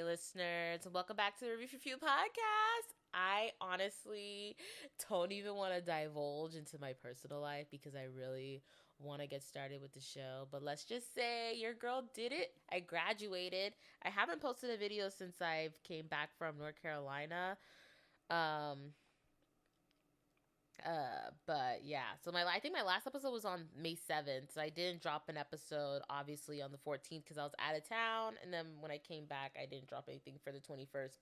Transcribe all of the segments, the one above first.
listeners, and welcome back to the Review for Few podcast. I honestly don't even want to divulge into my personal life because I really want to get started with the show. But let's just say your girl did it. I graduated. I haven't posted a video since I came back from North Carolina. Um, but yeah, so I think my last episode was on May 7th. So I didn't drop an episode obviously on the 14th because I was out of town, and then when I came back, I didn't drop anything for the 21st.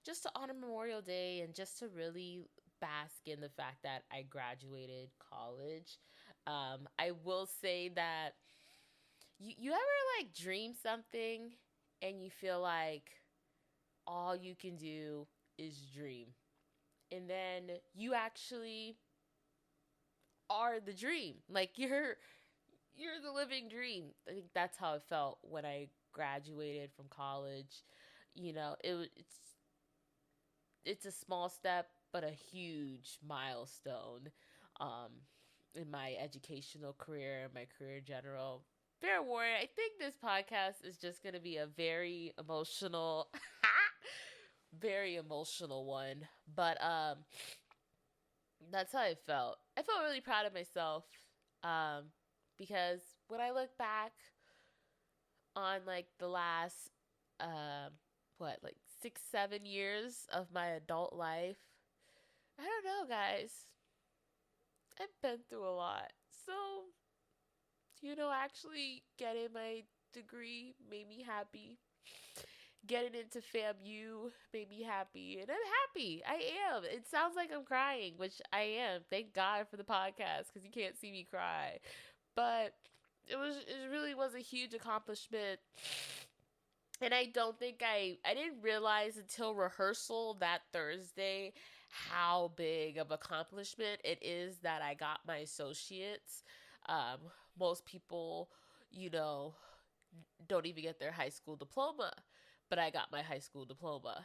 Just to honor Memorial Day and just to really bask in the fact that I graduated college. I will say that you ever like dream something and you feel like all you can do is dream, and then you actually are the dream. Like you're the living dream. I think that's how it felt when I graduated from college. It's a small step but a huge milestone um in my educational career, my career in general. Fair warning, I think this podcast is just going to be a very emotional very emotional one, but that's how I felt. I felt really proud of myself, because when I look back on like the last, like 6, 7 years of my adult life, I don't know, guys. I've been through a lot. So, actually getting my degree made me happy. Getting into FAMU made me happy, and I'm happy. I am. It sounds like I'm crying, which I am. Thank God for the podcast because you can't see me cry. But it really was a huge accomplishment, and I don't think I didn't realize until rehearsal that Thursday how big of accomplishment it is that I got my associates. Most people, you know, don't even get their high school diploma, but I got my high school diploma.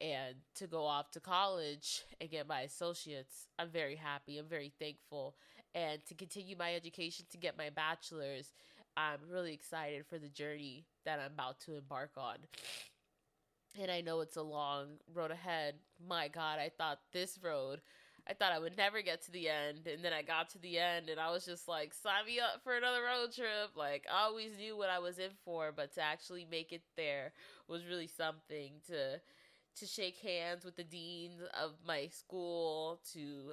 And to go off to college and get my associates, I'm very happy. I'm very thankful. And to continue my education to get my bachelor's, I'm really excited for the journey that I'm about to embark on. And I know it's a long road ahead. My God, I thought I would never get to the end. And then I got to the end and I was just like, sign me up for another road trip. Like, I always knew what I was in for, but to actually make it there was really something. To shake hands with the dean of my school, to,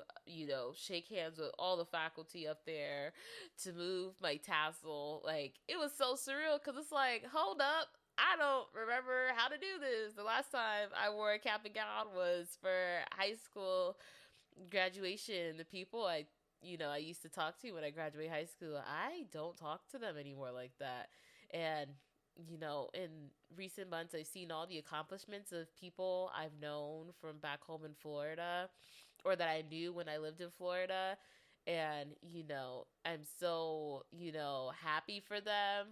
shake hands with all the faculty up there, to move my tassel. Like, it was so surreal because it's like, hold up. I don't remember how to do this. The last time I wore a cap and gown was for high school graduation. The people I used to talk to when I graduated high school, I don't talk to them anymore like that. And in recent months, I've seen all the accomplishments of people I've known from back home in Florida, or that I knew when I lived in Florida. And, I'm so, happy for them.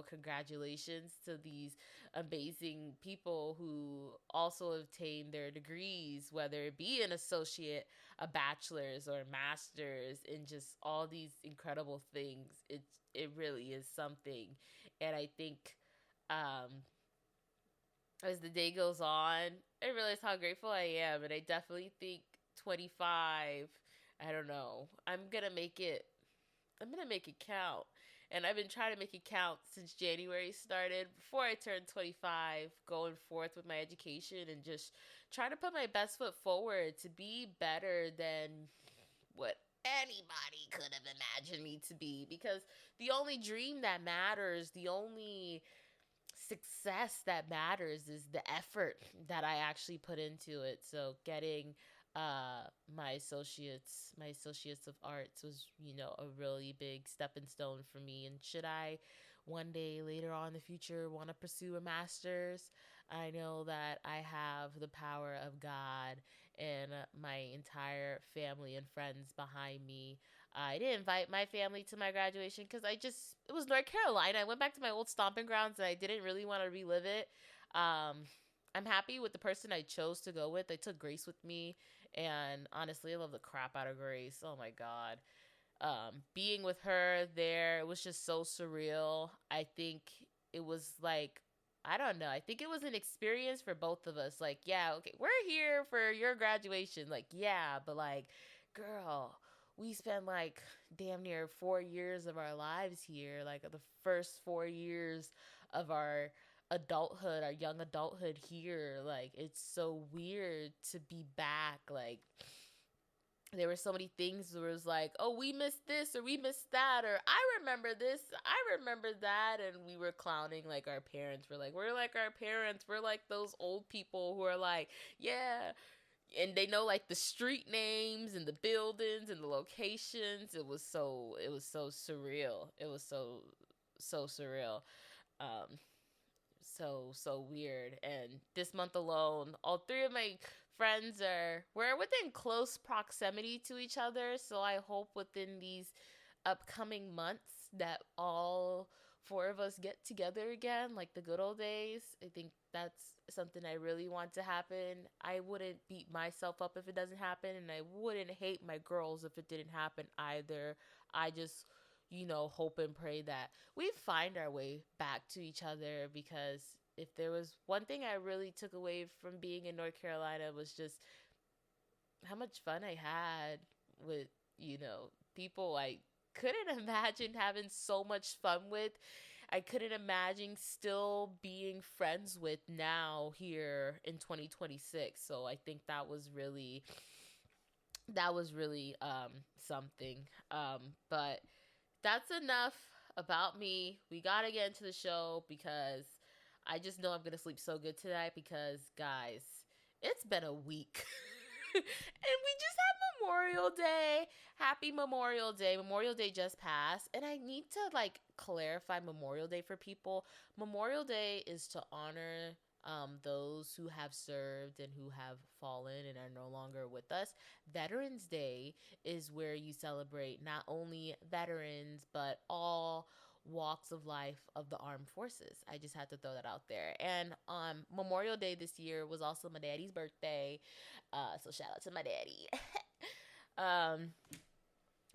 Congratulations to these amazing people who also obtained their degrees, whether it be an associate, a bachelor's, or a master's, and just all these incredible things. It really is something. And I think, as the day goes on, I realize how grateful I am. And I definitely think 25, I don't know, I'm gonna make it count. And I've been trying to make it count since January started, before I turned 25, going forth with my education and just trying to put my best foot forward to be better than what anybody could have imagined me to be. Because the only dream that matters, the only success that matters is the effort that I actually put into it. So getting my associates of arts was, a really big stepping stone for me. And should I one day later on in the future want to pursue a master's, I know that I have the power of God and my entire family and friends behind me. I didn't invite my family to my graduation because it was North Carolina. I went back to my old stomping grounds and I didn't really want to relive it. Um, I'm happy with the person I chose to go with. I took Grace with me, and honestly, I love the crap out of Grace. Oh my God. Being with her there, it was just so surreal. I think it was like I don't know. I think it was an experience for both of us. Like, yeah, okay, we're here for your graduation. Like, yeah, but like, girl, we spent like damn near 4 years of our lives here. Like, the first 4 years of our young adulthood here. Like, it's so weird to be back. Like, there were so many things where it was like, oh, we missed this or we missed that, or I remember this, I remember that, and we were clowning like our parents. We're like our parents. We're like those old people who are like, yeah, and they know like the street names and the buildings and the locations. It was so surreal. It was so surreal. Um, so weird. And this month alone, all three of my friends we're within close proximity to each other, so I hope within these upcoming months that all four of us get together again like the good old days. I think that's something I really want to happen. I wouldn't beat myself up if it doesn't happen, and I wouldn't hate my girls if it didn't happen either. I just, hope and pray that we find our way back to each other, because if there was one thing I really took away from being in North Carolina, was just how much fun I had with, people I couldn't imagine having so much fun with. I couldn't imagine still being friends with now here in 2026. So I think that was really something. But that's enough about me. We gotta get into the show, because I just know I'm gonna sleep so good tonight, because guys, it's been a week. And we just had Memorial Day. Happy Memorial Day. Memorial Day just passed. And I need to like clarify Memorial Day for people. Memorial Day is to honor those who have served and who have fallen and are no longer with us. Veterans Day is where you celebrate not only veterans, but all walks of life of the armed forces. I just had to throw that out there. And Memorial Day this year was also my daddy's birthday. So shout out to my daddy. um,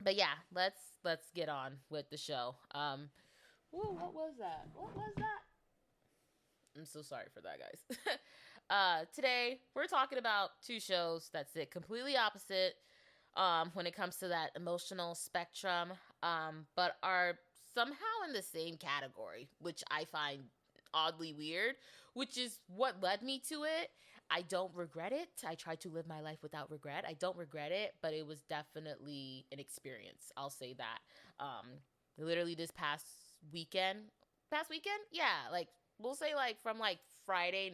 but yeah, let's get on with the show. Ooh, what was that? What was that? I'm so sorry for that, guys. Today we're talking about two shows that sit completely opposite when it comes to that emotional spectrum, but are somehow in the same category, which I find oddly weird, which is what led me to it. I don't regret it. I try to live my life without regret. I don't regret it, but it was definitely an experience. I'll say that. Literally this past weekend, yeah, like we'll say like from like Friday,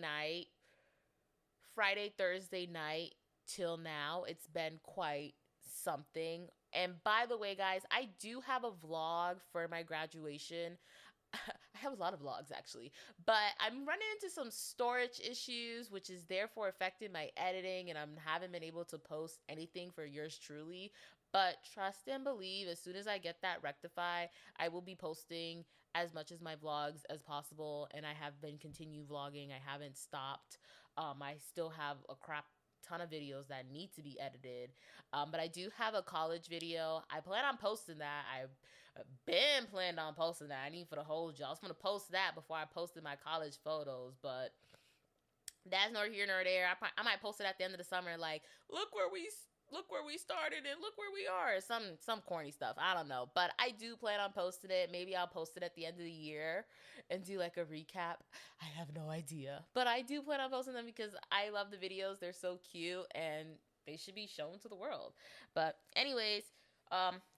Thursday night till now, it's been quite something. And by the way, guys, I do have a vlog for my graduation. I have a lot of vlogs actually, but I'm running into some storage issues, which is therefore affecting my editing, and I haven't been able to post anything for yours truly. But trust and believe, as soon as I get that rectified, I will be posting as much as my vlogs as possible, and I have been continue vlogging. I haven't stopped. I still have a crap ton of videos that need to be edited. But I do have a college video. I plan on posting that. I've been planned on posting that. I need for the whole job. I was gonna post that before I posted my college photos, but that's nor here nor there. I might post it at the end of the summer, like look where we started and look where we are. Some corny stuff. I don't know, but I do plan on posting it. Maybe I'll post it at the end of the year and do like a recap. I have no idea, but I do plan on posting them because I love the videos. They're so cute and they should be shown to the world. But anyways,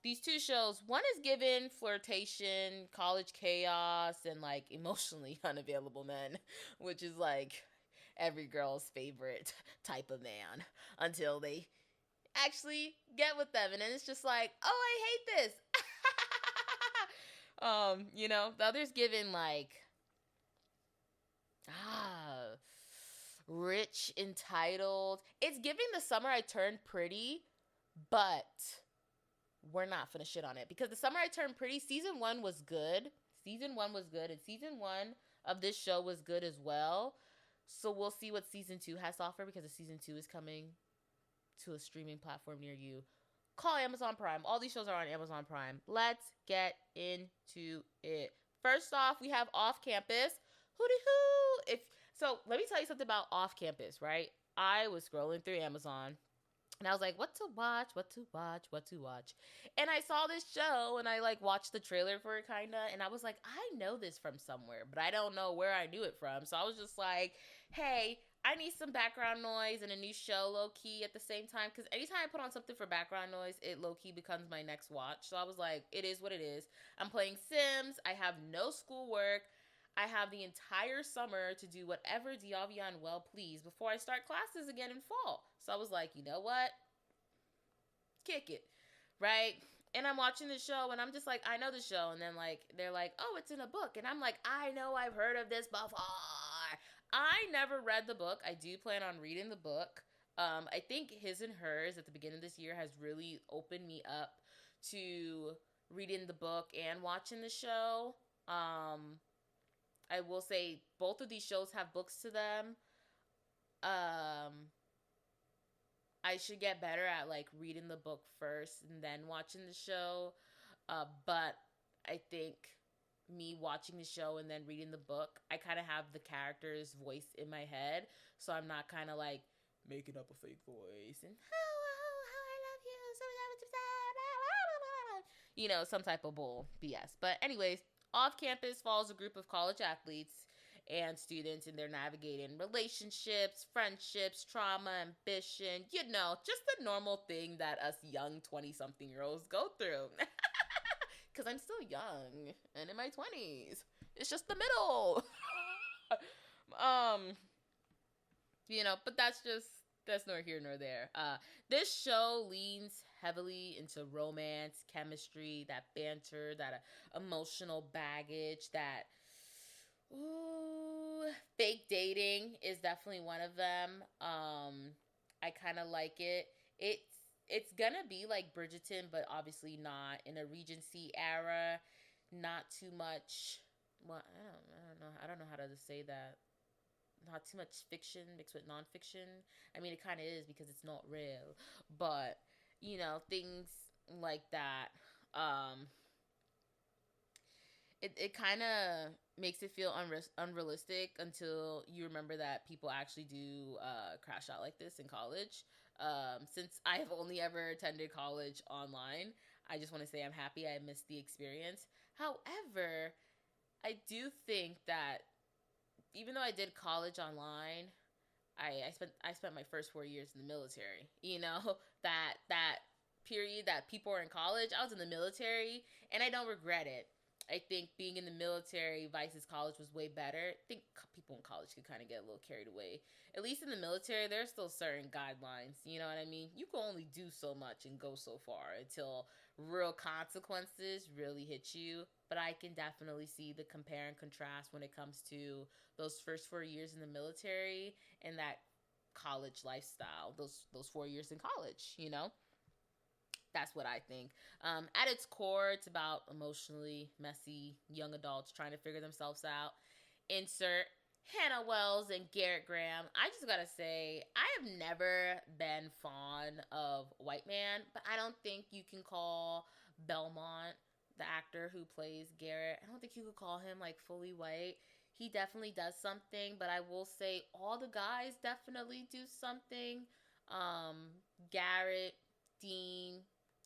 these two shows, one is given flirtation, college chaos, and like emotionally unavailable men, which is like every girl's favorite type of man until they actually get with them, and then it's just like, oh, I hate this. The other's given like ah rich, entitled. It's giving the summer I turned pretty, but we're not finna shit on it, because the summer I turned pretty, season one was good. Season one was good, and season one of this show was good as well. So we'll see what season two has to offer, because the season two is coming to a streaming platform near you. Call Amazon Prime. All these shows are on Amazon Prime. Let's get into it. First off, we have Off Campus. Hooty So let me tell you something about Off Campus, right? I was scrolling through Amazon and I was like, what to watch, what to watch, what to watch. And I saw this show and I like watched the trailer for it kind of. And I was like, I know this from somewhere, but I don't know where I knew it from. So I was just like, hey, I need some background noise and a new show low key at the same time. Because anytime I put on something for background noise, it low key becomes my next watch. So I was like, it is what it is. I'm playing Sims. I have no schoolwork. I have the entire summer to do whatever Diavian well please before I start classes again in fall. So I was like, you know what? Kick it, right? And I'm watching the show and I'm just like, I know the show. And then like they're like, oh, it's in a book. And I'm like, I know I've heard of this before. I never read the book. I do plan on reading the book. I think His and Hers at the beginning of this year has really opened me up to reading the book and watching the show. I will say both of these shows have books to them. I should get better at like reading the book first and then watching the show. But I think me watching the show and then reading the book, I kind of have the character's voice in my head, so I'm not kind of like making up a fake voice and how I love you, so you know, some type of bull BS. But anyways, Off Campus follows a group of college athletes and students, and they're navigating relationships, friendships, trauma, ambition, you know, just the normal thing that us young 20-something-year-olds go through. Because I'm still young and in my 20s. It's just the middle. um, you know, but that's nor here nor there. This show leans heavily into romance, chemistry, that banter, that emotional baggage, that fake dating is definitely one of them. I kind of like it. It's gonna be like Bridgerton, but obviously not in a Regency era. Not too much. Well, I don't know how to say that. Not too much fiction mixed with nonfiction. I mean, it kind of is because it's not real, but you know, things like that. Um, it kind of makes it feel unrealistic until you remember that people actually do crash out like this in college. Since I have only ever attended college online, I just want to say I'm happy I missed the experience. However, I do think that even though I did college online, I spent my first 4 years in the military. You know, that period that people are in college, I was in the military and I don't regret it. I think being in the military versus college was way better. I think people in college could kind of get a little carried away. At least in the military, there's still certain guidelines. You know what I mean? You can only do so much and go so far until real consequences really hit you. But I can definitely see the compare and contrast when it comes to those first 4 years in the military and that college lifestyle. Those 4 years in college. You know. That's what I think. At its core, it's about emotionally messy young adults trying to figure themselves out. Insert Hannah Wells and Garrett Graham. I just gotta say, I have never been fond of White Man, but I don't think you can call Belmont, the actor who plays Garrett, I don't think you could call him like fully white. He definitely does something, but I will say all the guys definitely do something. Garrett, Dean,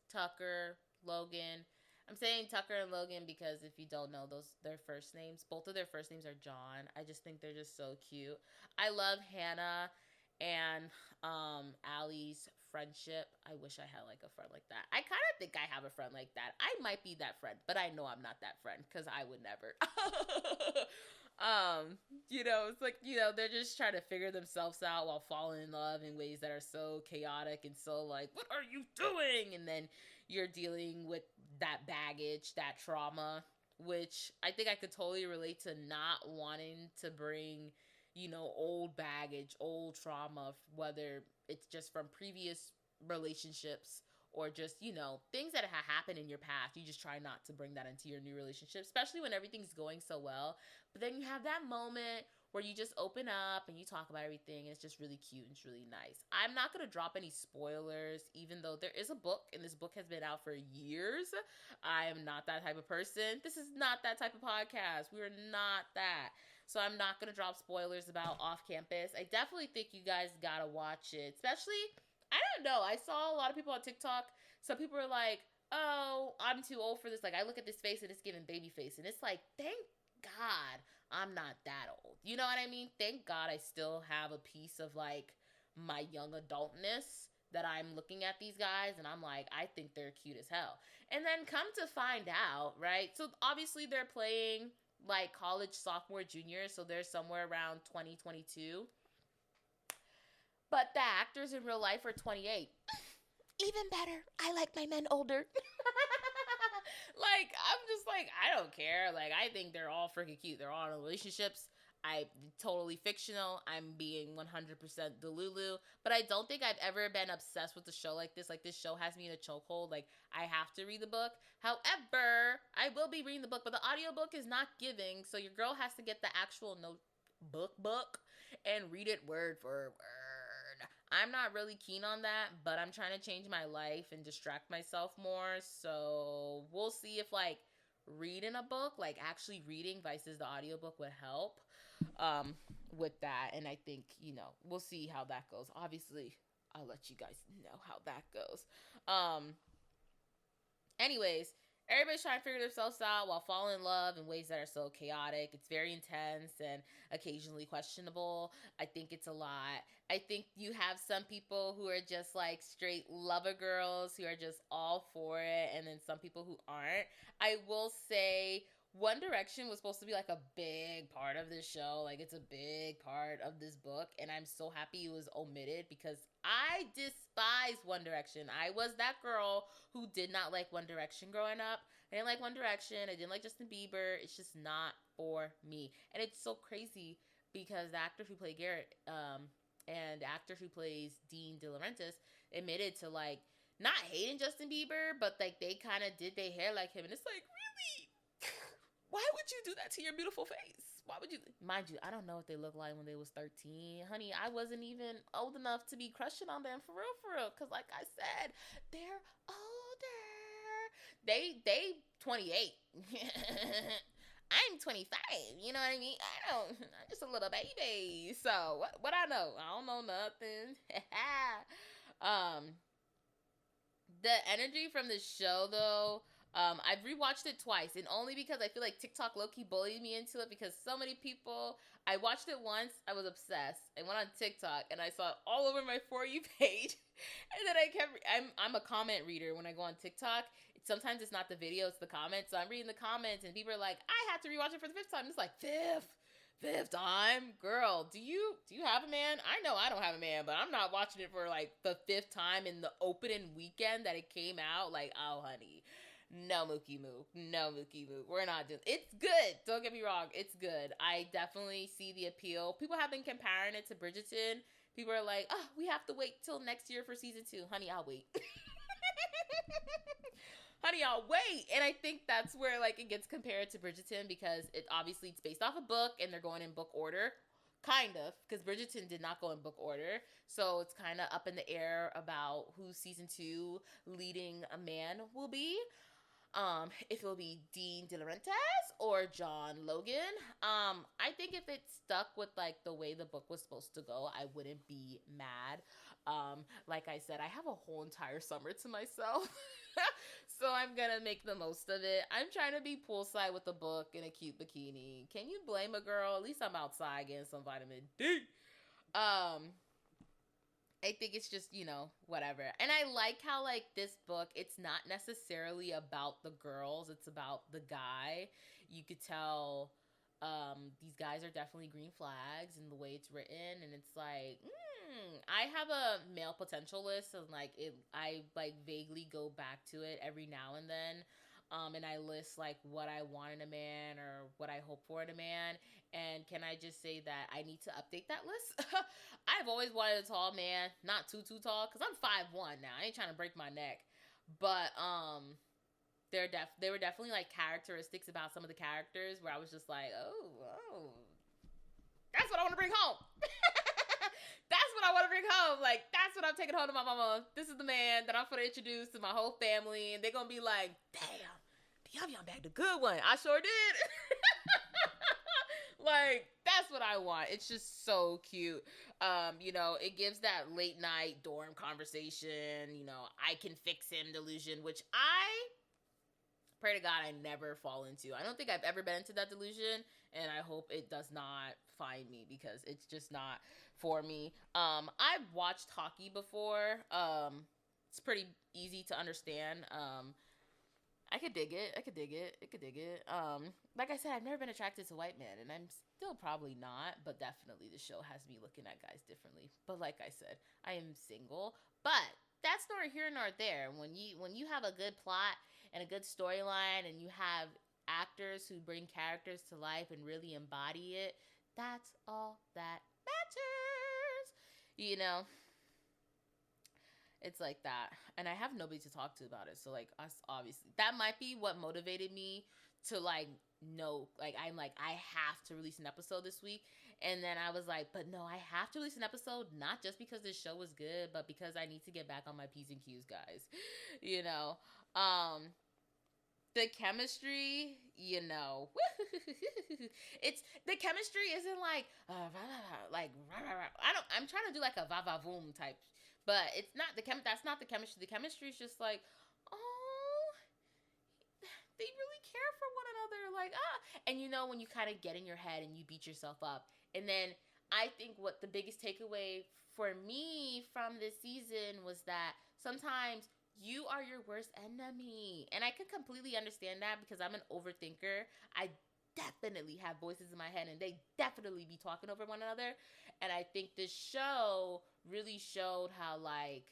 Tucker, Logan. I'm saying Tucker and Logan because if you don't know those their first names, both of their first names are John. I just think they're just so cute. I love Hannah and Allie's friendship. I wish I had like a friend like that. I kind of think I have a friend like that. I might be that friend, but I know I'm not that friend because I would never. You know, it's like, you know, they're just trying to figure themselves out while falling in love in ways that are so chaotic and so like, what are you doing? And then you're dealing with that baggage, that trauma, which I think I could totally relate to, not wanting to bring, you know, old baggage, old trauma, whether it's just from previous relationships or just, you know, things that have happened in your past. You just try not to bring that into your new relationship, especially when everything's going so well. But then you have that moment where you just open up and you talk about everything, and it's just really cute and it's really nice. I'm not going to drop any spoilers, even though there is a book, and this book has been out for years. I am not that type of person. This is not that type of podcast. We are not that. So I'm not going to drop spoilers about Off Campus. I definitely think you guys got to watch it. Especially, I don't know. I saw a lot of people on TikTok. Some people are like, oh, I'm too old for this. Like, I look at this face and it's giving baby face. And it's like, thank God I'm not that old. You know what I mean? Thank God I still have a piece of like my young adultness that I'm looking at these guys and I'm like, I think they're cute as hell. And then come to find out, right? So obviously they're playing like college sophomore, junior, so they're somewhere around 2022. But the actors in real life are 28. Even better. I like my men older. Like, I'm just like, I don't care. Like, I think they're all freaking cute. They're all in relationships. I totally fictional. I'm being 100% Delulu, but I don't think I've ever been obsessed with a show like this. Like, this show has me in a chokehold. Like, I have to read the book. However, I will be reading the book, but the audiobook is not giving, so your girl has to get the actual book and read it word for word. I'm not really keen on that, but I'm trying to change my life and distract myself more. So we'll see if like reading a book, like actually reading versus the audiobook would help with that. And I think, we'll see how that goes. Obviously, I'll let you guys know how that goes. Anyways, everybody's trying to figure themselves out while falling in love in ways that are so chaotic. It's very intense and occasionally questionable. I think it's a lot. I think you have some people who are just like straight lover girls who are just all for it, and then some people who aren't. I will say One Direction was supposed to be like a big part of this show. Like, it's a big part of this book, and I'm so happy it was omitted because I despise One Direction. I was that girl who did not like One Direction growing up. I didn't like One Direction. I didn't like Justin Bieber. It's just not for me. And it's so crazy because the actor who played Garrett and the actor who plays Dean De Laurentiis admitted to like not hating Justin Bieber, but like they kind of did their hair like him. And it's like, really? Why would you do that to your beautiful face? Why would you? Mind you, I don't know what they looked like when they was 13. Honey, I wasn't even old enough to be crushing on them for real. Because like I said, they're older. They 28. I'm 25. You know what I mean? I'm just a little baby. So what I know? I don't know nothing. The energy from the show though, I've rewatched it twice, and only because I feel like TikTok low-key bullied me into it because so many people. I watched it once, I was obsessed. I went on TikTok and I saw it all over my For You page, and then I'm a comment reader when I go on TikTok. Sometimes it's not the video, it's the comments. So I'm reading the comments, and people are like, "I have to rewatch it for the fifth time." It's like fifth time, girl. Do you have a man? I know I don't have a man, but I'm not watching it for like the fifth time in the opening weekend that it came out. Like, oh honey. No Mookie Moo. We're not doing. It's good. Don't get me wrong. It's good. I definitely see the appeal. People have been comparing it to Bridgerton. People are like, oh, we have to wait till next year for season 2. Honey, I'll wait. Honey, I'll wait. And I think that's where like it gets compared to Bridgerton because it's based off a book and they're going in book order. Kind of, because Bridgerton did not go in book order. So it's kind of up in the air about who season 2 leading a man will be. If it'll be Dean De Laurentiis or John Logan. I think if it stuck with like the way the book was supposed to go, I wouldn't be mad. Like I said, I have a whole entire summer to myself. So I'm gonna make the most of it. I'm trying to be poolside with a book and a cute bikini. Can you blame a girl? At least I'm outside getting some vitamin D. I think it's just, whatever. And I like how, like, this book, it's not necessarily about the girls. It's about the guy. You could tell these guys are definitely green flags in the way it's written. And it's like, I have a male potential list. And, like, I vaguely go back to it every now and then. And I list, like, what I want in a man or what I hope for in a man. And can I just say that I need to update that list? I've always wanted a tall man, not too tall, because I'm 5'1" now. I ain't trying to break my neck. But there were definitely, like, characteristics about some of the characters where I was just like, oh, that's what I want to bring home. That's what I want to bring home. Like, that's what I'm taking home to my mama. This is the man that I'm going to introduce to my whole family. And they're going to be like, damn, the Yum Yum bagged a good one. I sure did. Like, That's what I want. It's just so cute. It gives that late night dorm conversation, I can fix him delusion, which I pray to God I never fall into. I don't think I've ever been into that delusion, and I hope it does not find me because it's just not for me. I've watched hockey before. It's pretty easy to understand. I could dig it. I could dig it. I could dig it. Like I said, I've never been attracted to white men, and I'm still probably not, but definitely the show has me looking at guys differently. But like I said, I am single. But that's nor here nor there. When you have a good plot and a good storyline, and you have actors who bring characters to life and really embody it, that's all that matters. You know, it's like that. And I have nobody to talk to about it. So like us, obviously that might be what motivated me to like know, like I'm like I have to release an episode this week. And then I was like, but no, I have to release an episode, not just because this show was good, but because I need to get back on my P's and Q's, guys. you know the chemistry, it's the chemistry isn't like I'm trying to do like a va va voom type, but it's not that's not the chemistry. The chemistry is just like, oh, they really care for one another, like and when you kind of get in your head and you beat yourself up. And then I think what the biggest takeaway for me from this season was that sometimes you are your worst enemy. And I can completely understand that because I'm an overthinker. I definitely have voices in my head and they definitely be talking over one another. And I think this show really showed how like,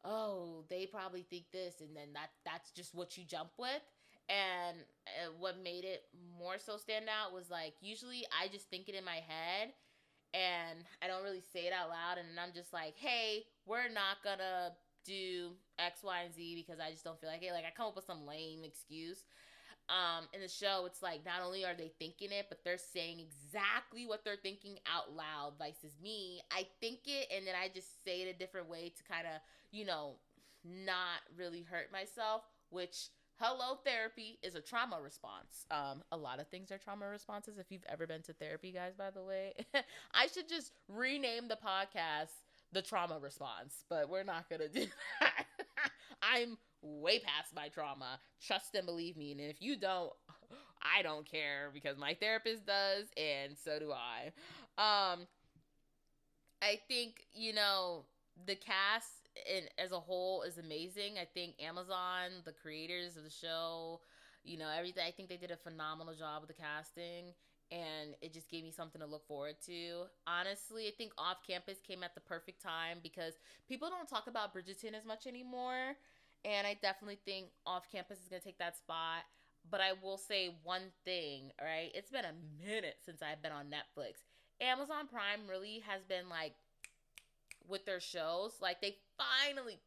oh, they probably think this, and then that's just what you jump with. And what made it more so stand out was like usually I just think it in my head and I don't really say it out loud, and I'm just like, hey, we're not gonna do X, Y, and Z because I just don't feel like it. Like I come up with some lame excuse. In the show, it's like not only are they thinking it, but they're saying exactly what they're thinking out loud. Versus me, I think it and then I just say it a different way to kind of, not really hurt myself. Which hello, therapy is a trauma response. A lot of things are trauma responses. If you've ever been to therapy, guys, by the way, I should just rename the podcast the trauma response, but we're not gonna do that. I'm way past my trauma. Trust and believe me. And if you don't, I don't care because my therapist does, and so do I. I think, the cast as a whole is amazing. I think Amazon, the creators of the show, everything, I think they did a phenomenal job with the casting. And it just gave me something to look forward to. Honestly, I think Off Campus came at the perfect time because people don't talk about Bridgerton as much anymore. And I definitely think Off Campus is going to take that spot. But I will say one thing, right? It's been a minute since I've been on Netflix. Amazon Prime really has been like with their shows. Like they finally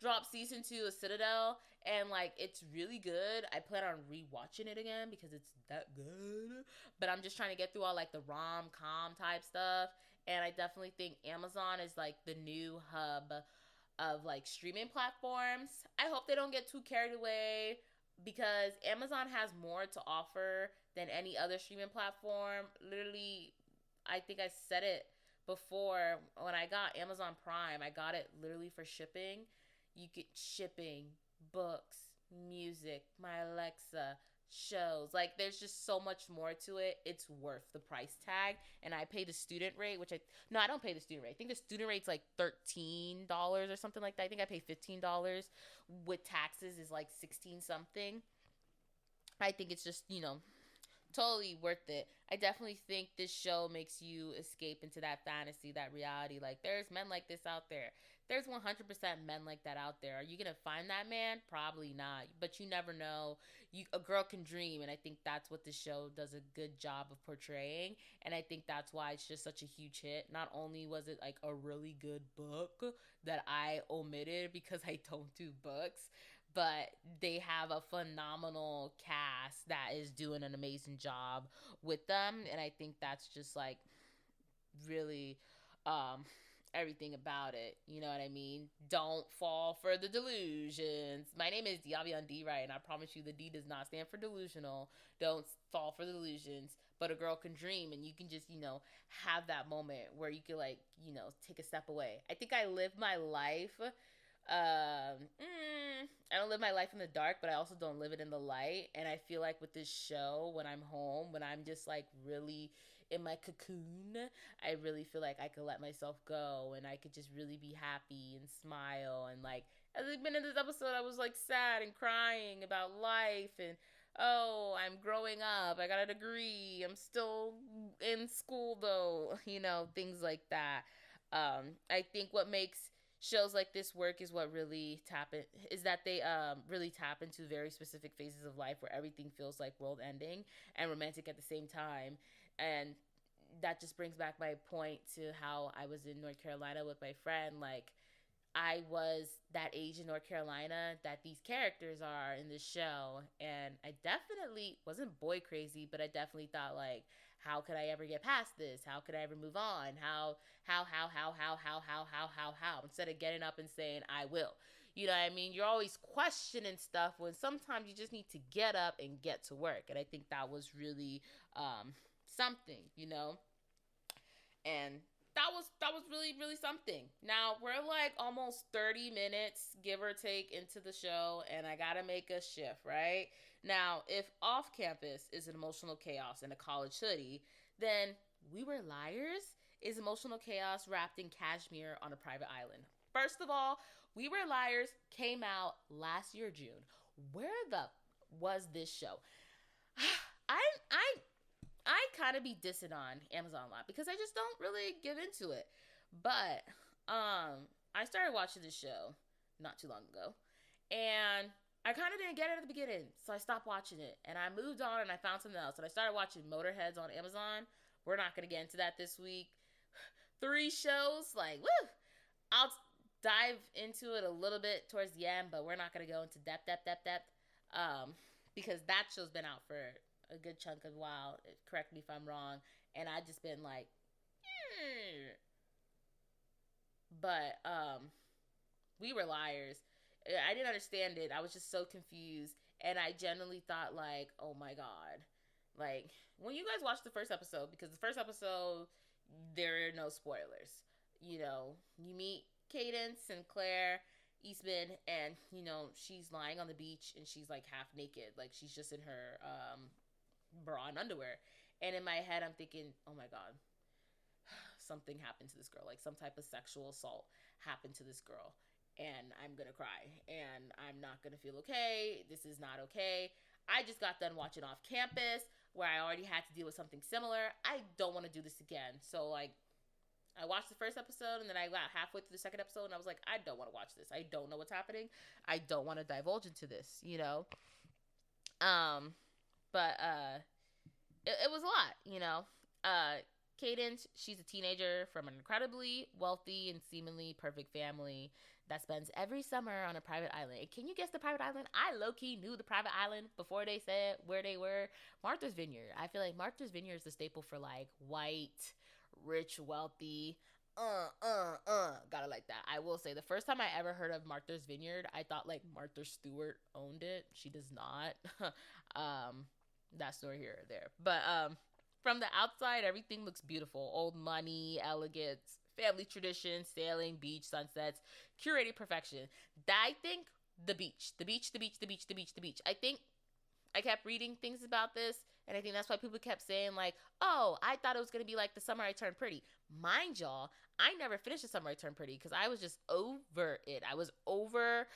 dropped season 2 of Citadel, and like it's really good. I plan on rewatching it again because it's that good. But I'm just trying to get through all like the rom-com type stuff, and I definitely think Amazon is like the new hub of like streaming platforms. I hope they don't get too carried away because Amazon has more to offer than any other streaming platform. Literally, I think I said it before when I got Amazon Prime. I got it literally for shipping. You get shipping, books, music, my Alexa, shows. Like there's just so much more to it. It's worth the price tag. And I pay the student rate, I don't pay the student rate. I think the student rate's like $13 or something like that. I think I pay $15 with taxes is like 16 something. I think it's just, totally worth it. I definitely think this show makes you escape into that fantasy, that reality. Like there's men like this out there. There's 100% men like that out there. Are you gonna find that man? Probably not. But you never know. A girl can dream, and I think that's what this show does a good job of portraying. And I think that's why it's just such a huge hit. Not only was it like a really good book that I omitted because I don't do books, but they have a phenomenal cast that is doing an amazing job with them. And I think that's just like really everything about it. You know what I mean? Don't fall for the delusions. My name is Diaby on D, right? And I promise you the D does not stand for delusional. Don't fall for the delusions. but a girl can dream, and you can just, have that moment where you can, like, take a step away. I think I live my life. I don't live my life in the dark, but I also don't live it in the light. And I feel like with this show, when I'm home, when I'm just like really in my cocoon, I really feel like I could let myself go and I could just really be happy and smile. And like, at the beginning of this episode, I was like sad and crying about life and, oh, I'm growing up. I got a degree. I'm still in school though, things like that. I think what makes shows like this work is what really is that they really tap into very specific phases of life where everything feels like world ending and romantic at the same time. And that just brings back my point to how I was in North Carolina with my friend. Like, I was that age in North Carolina that these characters are in this show, and I definitely wasn't boy crazy, but I definitely thought, like, how could I ever get past this? How could I ever move on? How? Instead of getting up and saying, I will. You know what I mean? You're always questioning stuff when sometimes you just need to get up and get to work. And I think that was really something, And that was really really something. Now we're like almost 30 minutes give or take into the show, and I gotta make a shift, right? Now, if off campus is an emotional chaos in a college hoodie, then We Were Liars is emotional chaos wrapped in cashmere on a private island. First of all, We Were Liars came out last year June. Where the was this show? I kind of be dissing on Amazon a lot because I just don't really give into it. But I started watching this show not too long ago, and I kind of didn't get it at the beginning, so I stopped watching it, and I moved on and I found something else, and I started watching Motorheads on Amazon. We're not gonna get into that this week. 3 shows, like, woo! I'll dive into it a little bit towards the end, but we're not gonna go into depth, because that show's been out for a good chunk of a while. Correct me if I'm wrong. And I just been like, but We Were Liars. I didn't understand it. I was just so confused, and I genuinely thought, like, oh my god, like, when you guys watch the first episode, because the first episode there are no spoilers. You meet Cadence and Claire Eastman, and she's lying on the beach and she's like half naked, like she's just in her bra and underwear. And in my head, I'm thinking, oh my god, something happened to this girl. Like, some type of sexual assault happened to this girl. And I'm gonna cry. And I'm not gonna feel okay. This is not okay. I just got done watching Off Campus, where I already had to deal with something similar. I don't want to do this again. So, like, I watched the first episode, and then I got halfway through the second episode, and I was like, I don't want to watch this. I don't know what's happening. I don't want to divulge into this, But it was a lot. Cadence, she's a teenager from an incredibly wealthy and seemingly perfect family that spends every summer on a private island. And can you guess the private island? I low-key knew the private island before they said where they were. Martha's Vineyard. I feel like Martha's Vineyard is the staple for, like, white, rich, wealthy. Gotta like that. I will say, the first time I ever heard of Martha's Vineyard, I thought, like, Martha Stewart owned it. She does not. That's nor here or there. But from the outside, everything looks beautiful. Old money, elegance, family tradition, sailing, beach, sunsets, curated perfection. I think the beach. I think I kept reading things about this, and I think that's why people kept saying, like, oh, I thought it was going to be like The Summer I Turned Pretty. Mind y'all, I never finished The Summer I Turned Pretty because I was just over it. I was over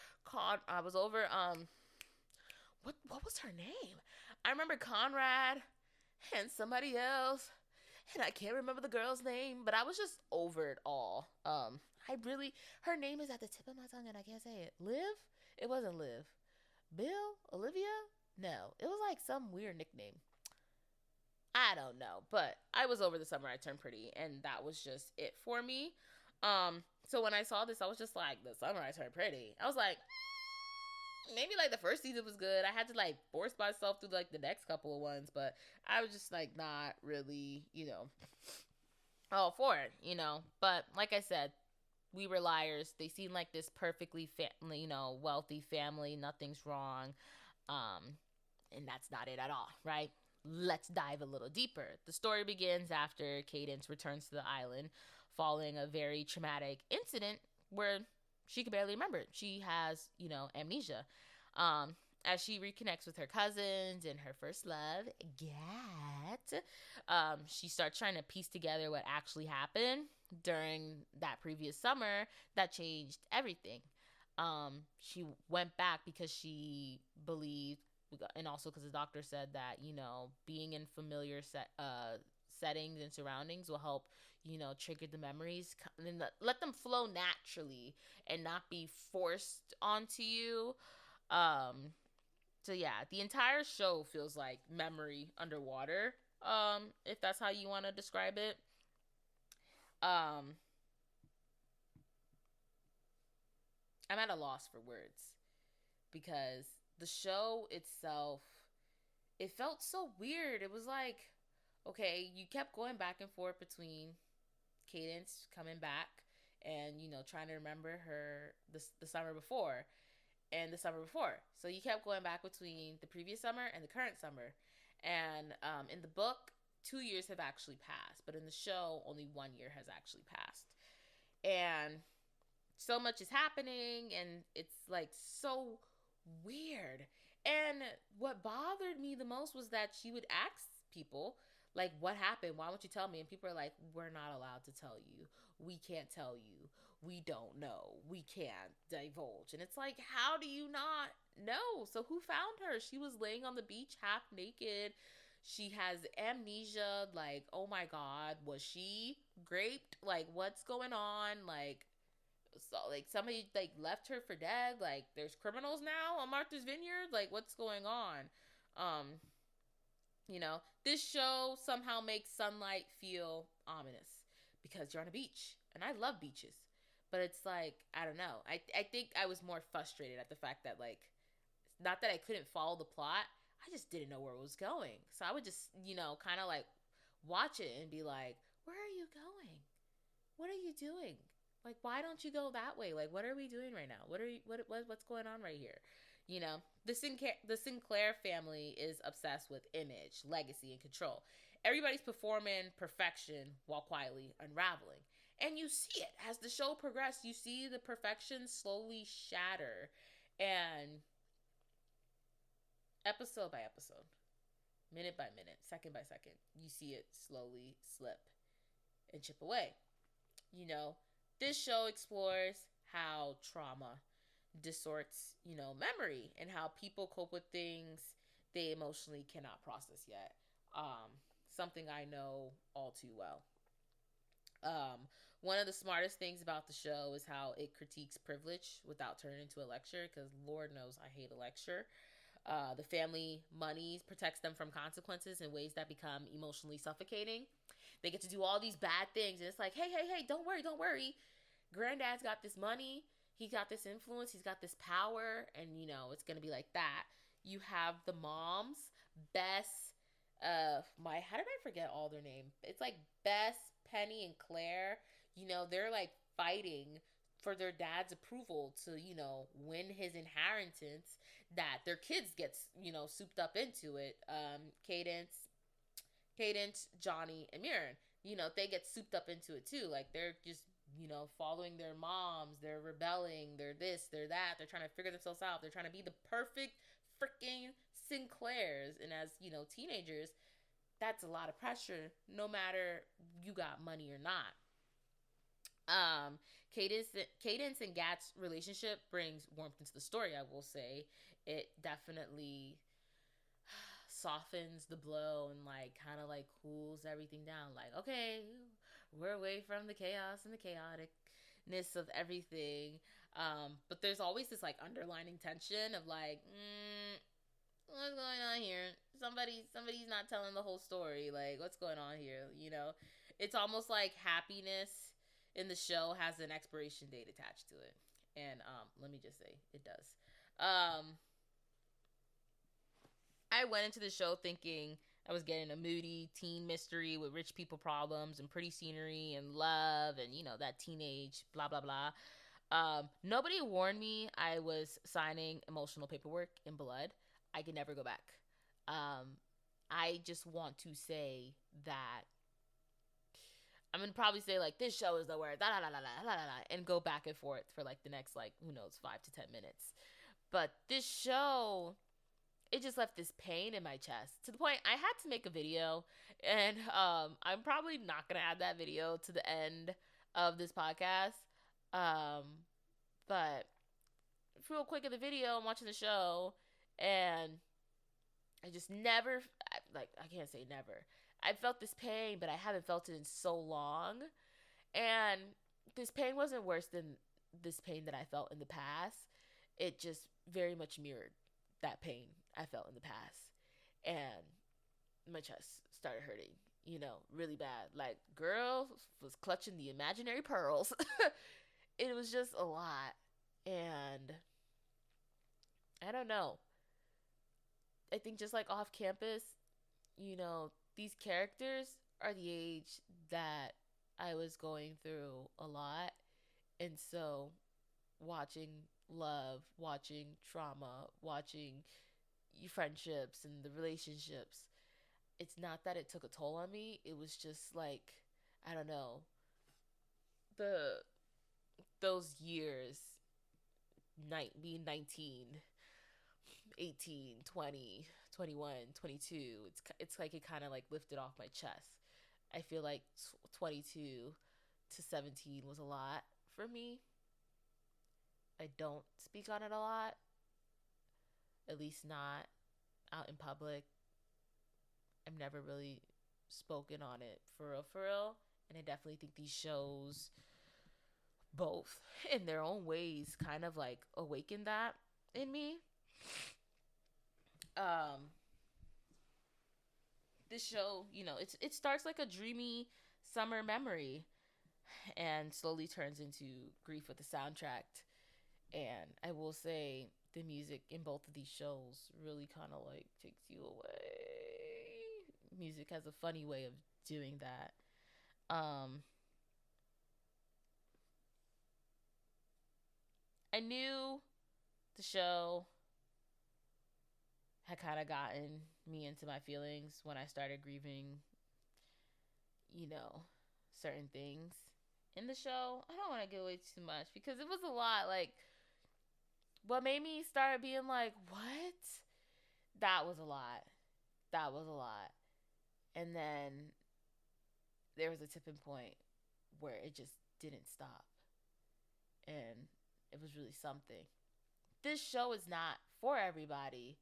what was her name? I remember Conrad and somebody else, and I can't remember the girl's name, but I was just over it all. Her name is at the tip of my tongue and I can't say it. Liv? It wasn't Liv. Bill? Olivia? No, it was like some weird nickname. I don't know, but I was over The Summer I Turned Pretty, and that was just it for me. So when I saw this, I was just like, The Summer I Turned Pretty. I was like, maybe like the first season was good. I had to like force myself through like the next couple of ones, but I was just like not really, all for it, But like I said, We Were Liars. They seem like this perfectly wealthy family. Nothing's wrong. And that's not it at all, right? let's dive a little deeper. The story begins after Cadence returns to the island following a very traumatic incident where she can barely remember. She has, amnesia. Um, as she reconnects with her cousins and her first love, Gat, she starts trying to piece together what actually happened during that previous summer that changed everything. She went back because she believed, and also because the doctor said that being in familiar settings and surroundings will help trigger the memories and let them flow naturally and not be forced onto you. So yeah, the entire show feels like memory underwater, if that's how you want to describe it. um I'm at a loss for words because the show itself, it felt so weird. It was like, okay, you kept going back and forth between Cadence coming back and trying to remember her the summer before and the summer before. So you kept going back between the previous summer and the current summer. And in the book, 2 years have actually passed, but in the show, only 1 year has actually passed. And so much is happening, and it's like so weird. And what bothered me the most was that she would ask people, like, what happened? Why won't you tell me? And people are like, we're not allowed to tell you. We can't tell you. We don't know. We can't divulge. And it's like, how do you not know? So who found her? She was laying on the beach half naked. She has amnesia. Like, oh my God, was she raped? Like, what's going on? Like, so like somebody like left her for dead. Like, there's criminals now on Martha's Vineyard. Like, what's going on? um this show somehow makes sunlight feel ominous because you're on a beach, and I love beaches, but it's like, I don't know. I think I was more frustrated at the fact that, like, not that I couldn't follow the plot, I just didn't know where it was going. So I would just kind of like watch it and be like, where are you going? What are you doing? Like, why don't you go that way? Like, what are we doing right now? What's going on right here? The Sinclair family is obsessed with image, legacy, and control. Everybody's performing perfection while quietly unraveling. And you see it as the show progresses. You see the perfection slowly shatter. And episode by episode, minute by minute, second by second, you see it slowly slip and chip away. You know, this show explores how trauma distorts, memory, and how people cope with things they emotionally cannot process yet. Um, Something I know all too well. Um, One of the smartest things about the show is how it critiques privilege without turning into a lecture, because Lord knows I hate a lecture. The family money protects them from consequences in ways that become emotionally suffocating. They get to do all these bad things, and it's like, hey, hey, hey, don't worry, don't worry. Granddad's got this money, he got this influence, he's got this power, and it's gonna be like that. You have the moms, Bess, how did I forget all their name? It's like Bess, Penny, and Claire. They're like fighting for their dad's approval to, win his inheritance that their kids gets, souped up into it. Cadence, Johnny, and Mirren. They get souped up into it too. Like, they're just, following their moms. They're rebelling. They're this, they're that. They're trying to figure themselves out. They're trying to be the perfect freaking Sinclairs. And as, teenagers, that's a lot of pressure, no matter you got money or not. Cadence and Gat's relationship brings warmth into the story, I will say. It definitely softens the blow and like kind of like cools everything down. Like, okay, we're away from the chaos and the chaoticness of everything. But there's always this like underlining tension of like, what's going on here? Somebody's not telling the whole story. Like, what's going on here? It's almost like happiness in the show has an expiration date attached to it. And let me just say, it does. I went into the show thinking I was getting a moody teen mystery with rich people problems and pretty scenery and love and, that teenage blah, blah, blah. Nobody warned me I was signing emotional paperwork in blood. I could never go back. Um, I just want to say that I'm gonna probably say like this show is the word, da da da da da da da, and go back and forth for like the next like who knows 5 to 10 minutes. But this show, it just left this pain in my chest to the point I had to make a video, and I'm probably not gonna add that video to the end of this podcast. Um, but real quick in the video, I'm watching the show, and I just never, like, I can't say never. I felt this pain, but I haven't felt it in so long. And this pain wasn't worse than this pain that I felt in the past. It just very much mirrored that pain I felt in the past. And my chest started hurting, really bad. Like, girl was clutching the imaginary pearls. It was just a lot. And I don't know. I think just like off campus, these characters are the age that I was going through a lot. And so watching love, watching trauma, watching friendships and the relationships, it's not that it took a toll on me. It was just like, I don't know, the those years, being 19, 18, 20, 21, 22, it's like it kind of like lifted off my chest. I feel like 22 to 17 was a lot for me. I don't speak on it a lot, at least not out in public. I've never really spoken on it for real. And I definitely think these shows, both in their own ways, kind of like awaken that in me. Um, this show, it starts like a dreamy summer memory and slowly turns into grief with the soundtrack. And I will say the music in both of these shows really kind of like takes you away. Music has a funny way of doing that. I knew the show had kind of gotten me into my feelings when I started grieving, you know, certain things in the show. I don't want to give away too much because it was a lot. Like, what made me start being like, what? That was a lot. That was a lot. And then there was a tipping point where it just didn't stop. And it was really something. This show is not for everybody,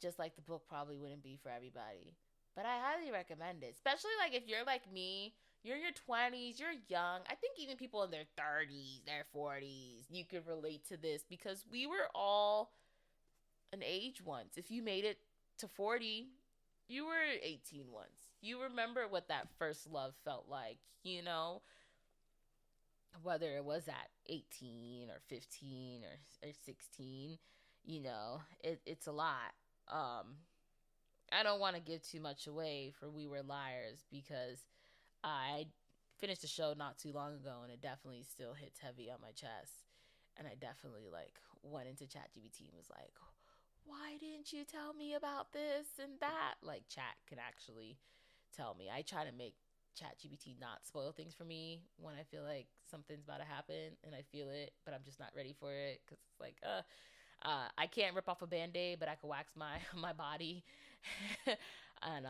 just like the book probably wouldn't be for everybody. But I highly recommend it, especially like if you're like me, you're in your 20s, you're young. I think even people in their 30s, their 40s, you could relate to this because we were all an age once. If you made it to 40, you were 18 once. You remember what that first love felt like, whether it was at 18 or 15 or 16, it's a lot. I don't want to give too much away for We Were Liars because I finished the show not too long ago and it definitely still hits heavy on my chest. And I definitely like went into ChatGPT and was like, why didn't you tell me about this and that? Like, chat can actually tell me. I try to make ChatGPT not spoil things for me when I feel like something's about to happen and I feel it, but I'm just not ready for it because it's like, I can't rip off a band-aid, but I can wax my my body. And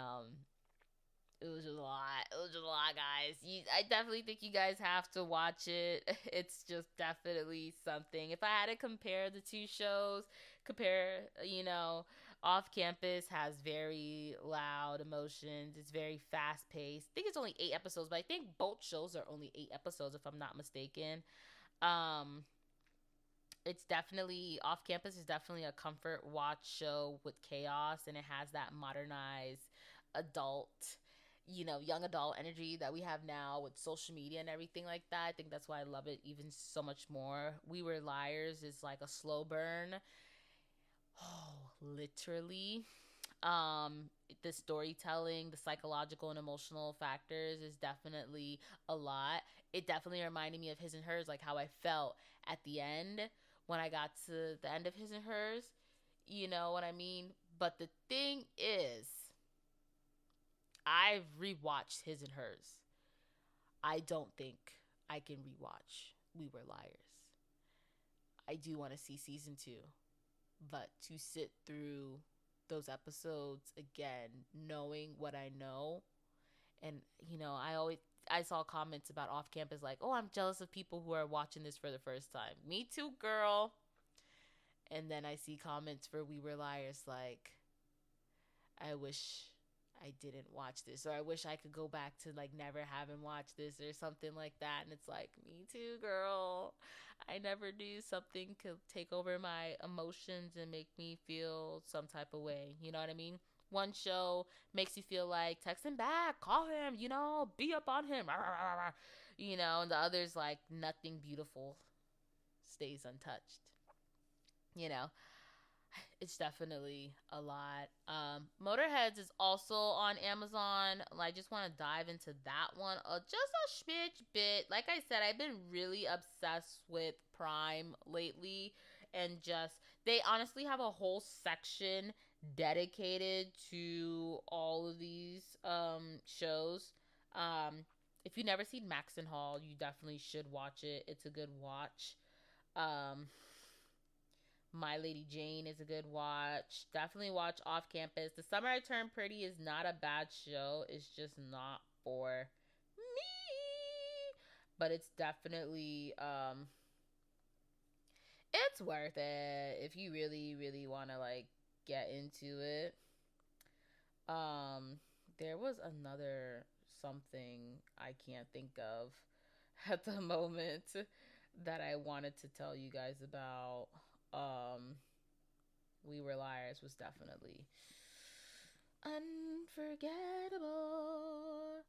it was just a lot. It was just a lot, guys. I definitely think you guys have to watch it. It's just definitely something. If I had to compare the two shows, Off Campus has very loud emotions. It's very fast paced. I think it's only 8 episodes, but I think both shows are only 8 episodes, if I'm not mistaken. Um, it's definitely Off Campus is definitely a comfort watch show with chaos, and it has that modernized adult, young adult energy that we have now with social media and everything like that. I think that's why I love it even so much more. We Were Liars is like a slow burn. Oh, literally. The storytelling, the psychological and emotional factors is definitely a lot. It definitely reminded me of His and Hers, like how I felt at the end when I got to the end of His and Hers. You know what I mean? But the thing is, I've rewatched His and Hers. I don't think I can rewatch We Were Liars. I do want to see season 2, but to sit through those episodes again, knowing what I know, and I saw comments about off campus like, "Oh, I'm jealous of people who are watching this for the first time." Me too, girl. And then I see comments for We Were Liars like, "I wish I didn't watch this," or "I wish I could go back to like never having watched this," or something like that. And it's like, me too, girl. I never knew something could take over my emotions and make me feel some type of way. You know what I mean? One show makes you feel like text him back, call him, be up on him, and the other's like nothing beautiful stays untouched. You know, it's definitely a lot. Motorheads is also on Amazon. I just want to dive into that one just a smidge bit. Like I said, I've been really obsessed with Prime lately, and just they honestly have a whole section dedicated to all of these shows. If you've never seen Maxon Hall, you definitely should watch it. It's a good watch. Um, My Lady Jane is a good watch. Definitely watch Off Campus. The Summer I Turned Pretty is not a bad show. It's just not for me. But it's definitely it's worth it if you really, really want to like get into it. There was another something I can't think of at the moment that I wanted to tell you guys about. We Were Liars was definitely unforgettable.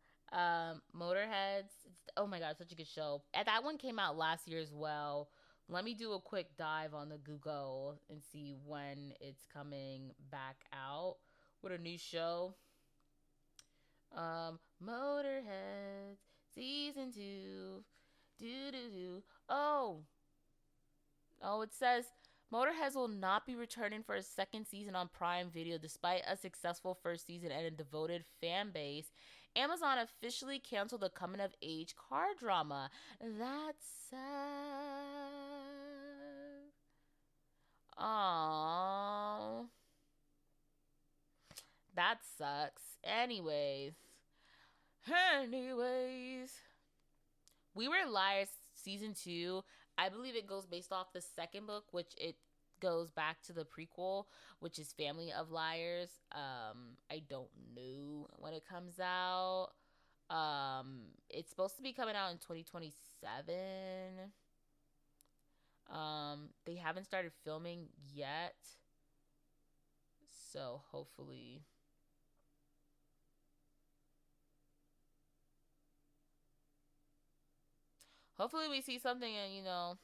Motorheads. Oh my god, such a good show. And that one came out last year as well. Let me do a quick dive on the Google and see when it's coming back out with a new show. Motorheads season 2. Do do do. Oh, it says Motorheads will not be returning for a second season on Prime Video despite a successful first season and a devoted fan base. Amazon officially canceled the coming of age car drama. That's sad. Aww. That sucks. Anyways. We Were Liars season 2. I believe it goes based off the second book, which it goes back to the prequel, which is Family of Liars. I don't know when it comes out. It's supposed to be coming out in 2027. They haven't started filming yet. So hopefully we see something and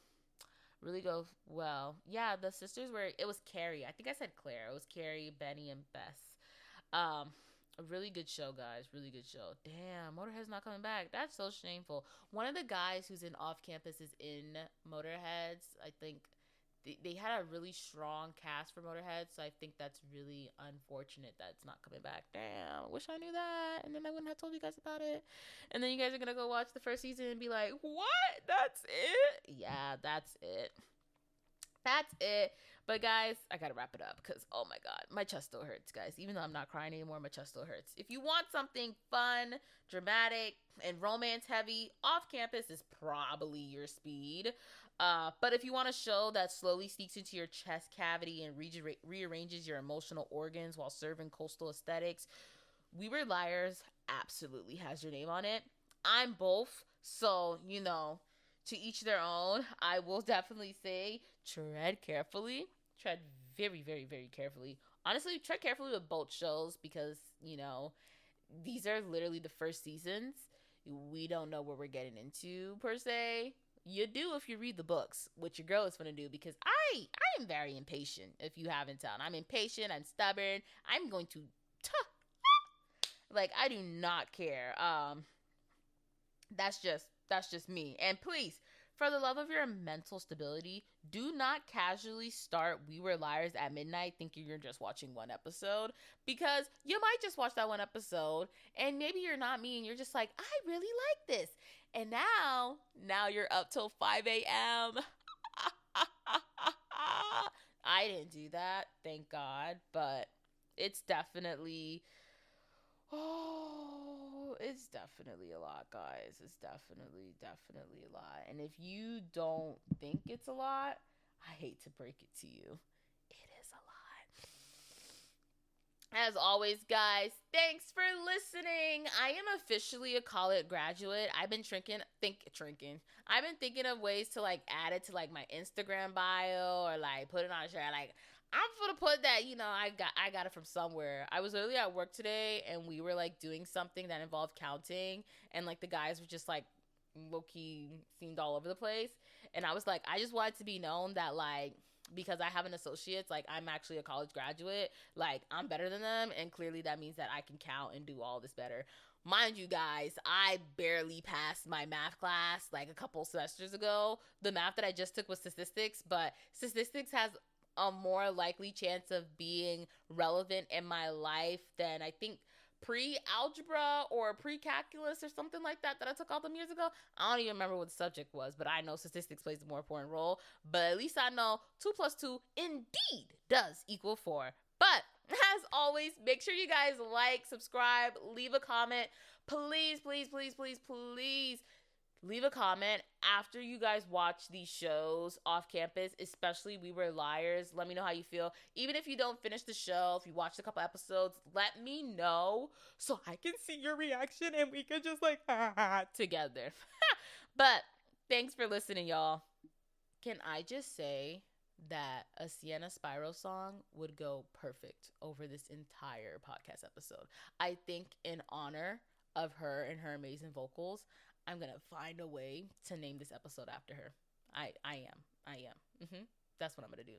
really go well. Yeah, the sisters were. It was Carrie. I think I said Claire. It was Carrie, Benny, and Bess. Um, a really good show, guys. Really good show. Damn, Motorhead's not coming back. That's so shameful. One of the guys who's in Off Campus is in Motorheads. I think they had a really strong cast for Motorhead, so I think that's really unfortunate that it's not coming back. Damn, I wish I knew that, and then I wouldn't have told you guys about it. And then you guys are gonna go watch the first season and be like, "What? That's it?" Yeah, that's it. That's it. But guys, I gotta wrap it up because oh my god, my chest still hurts, guys. Even though I'm not crying anymore, my chest still hurts. If you want something fun, dramatic, and romance heavy, Off Campus is probably your speed. But if you want a show that slowly sneaks into your chest cavity and rearranges your emotional organs while serving coastal aesthetics, We Were Liars absolutely has your name on it. I'm both, so to each their own. I will definitely say tread carefully. Tread very, very, very carefully. Honestly, tread carefully with both shows because, these are literally the first seasons. We don't know what we're getting into per se. You do if you read the books, which your girl is gonna do because I am very impatient. If you haven't told, I'm impatient. I'm stubborn. I'm going to, like, I do not care. That's just me. And please, for the love of your mental stability, do not casually start We Were Liars at midnight thinking you're just watching one episode, because you might just watch that one episode and maybe you're not me and you're just like, I really like this. And now you're up till 5 a.m. I didn't do that, thank God, but it's definitely it's definitely a lot, guys. It's definitely a lot. And if you don't think it's a lot, I hate to break it to you. It is a lot. As always, guys, thanks for listening. I am officially a college graduate. I've been I've been thinking of ways to like add it to like my Instagram bio or like put it on a share. Like I'm gonna put that, I got it from somewhere. I was literally at work today and we were like doing something that involved counting, and like the guys were just like low key seemed all over the place. And I was like, I just wanted to be known that like, because I have an associate's, like I'm actually a college graduate, like I'm better than them, and clearly that means that I can count and do all this better. Mind you guys, I barely passed my math class like a couple semesters ago. The math that I just took was statistics, but statistics has a more likely chance of being relevant in my life than I think pre-algebra or pre-calculus or something like that I took all them years ago. I don't even remember what the subject was, but I know statistics plays a more important role. But at least I know 2 plus 2 indeed does equal 4. But as always, make sure you guys like, subscribe, leave a comment. Please, please, please, please, please leave a comment after you guys watch these shows off campus, especially We Were Liars. Let me know how you feel. Even if you don't finish the show, if you watched a couple episodes, let me know so I can see your reaction and we can just like together. But thanks for listening, y'all. Can I just say that a Sienna Spyro song would go perfect over this entire podcast episode? I think in honor of her and her amazing vocals, I'm gonna find a way to name this episode after her. I am. That's what I'm gonna do.